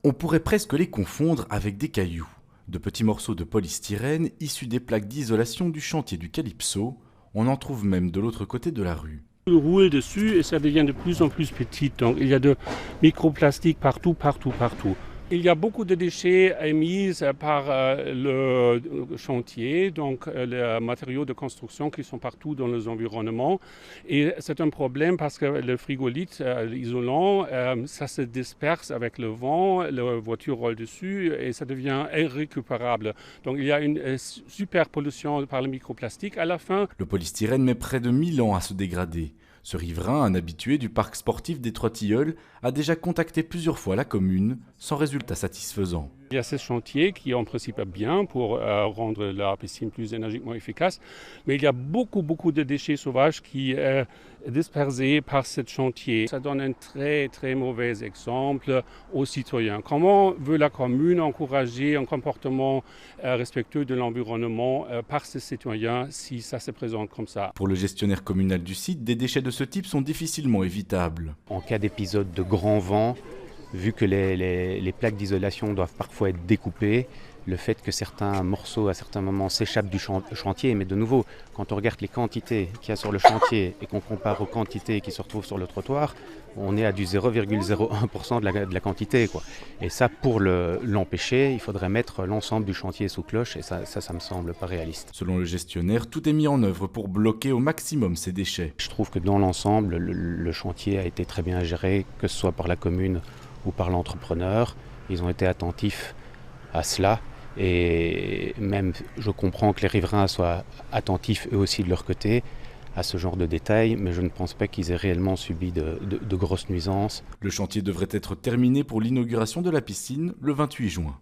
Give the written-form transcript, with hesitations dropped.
On pourrait presque les confondre avec des cailloux, de petits morceaux de polystyrène issus des plaques d'isolation du chantier du Calypso. On en trouve même de l'autre côté de la rue. On roule dessus et ça devient de plus en plus petit. Donc il y a de microplastiques partout, partout, partout. Il y a beaucoup de déchets émis par le chantier, donc les matériaux de construction qui sont partout dans les environnements. Et c'est un problème parce que le frigolite, l'isolant, ça se disperse avec le vent, la voiture roule dessus et ça devient irrécupérable. Donc il y a une super pollution par le microplastique à la fin. Le polystyrène met près de 1000 ans à se dégrader. Ce riverain, un habitué du parc sportif des Trois-Tilleuls, a déjà contacté plusieurs fois la commune, sans résultat satisfaisant. Il y a ces chantiers qui en principe est bien pour rendre la piscine plus énergiquement efficace, mais il y a beaucoup de déchets sauvages qui sont dispersés par ce chantier. Ça donne un très mauvais exemple aux citoyens. Comment veut la commune encourager un comportement respectueux de l'environnement par ses citoyens si ça se présente comme ça? Pour le gestionnaire communal du site, des déchets de ce type sont difficilement évitables. En cas d'épisode de grand vent, vu que les plaques d'isolation doivent parfois être découpées, le fait que certains morceaux à certains moments s'échappent du chantier, mais de nouveau, quand on regarde les quantités qu'il y a sur le chantier et qu'on compare aux quantités qui se retrouvent sur le trottoir, on est à du 0,01% de la quantité, quoi. Et ça, pour l'empêcher, il faudrait mettre l'ensemble du chantier sous cloche, et ça me semble pas réaliste. Selon le gestionnaire, tout est mis en œuvre pour bloquer au maximum ces déchets. Je trouve que dans l'ensemble, le chantier a été très bien géré, que ce soit par la commune ou par l'entrepreneur. Ils ont été attentifs à cela et même je comprends que les riverains soient attentifs eux aussi de leur côté à ce genre de détails, mais je ne pense pas qu'ils aient réellement subi de grosses nuisances. Le chantier devrait être terminé pour l'inauguration de la piscine le 28 juin.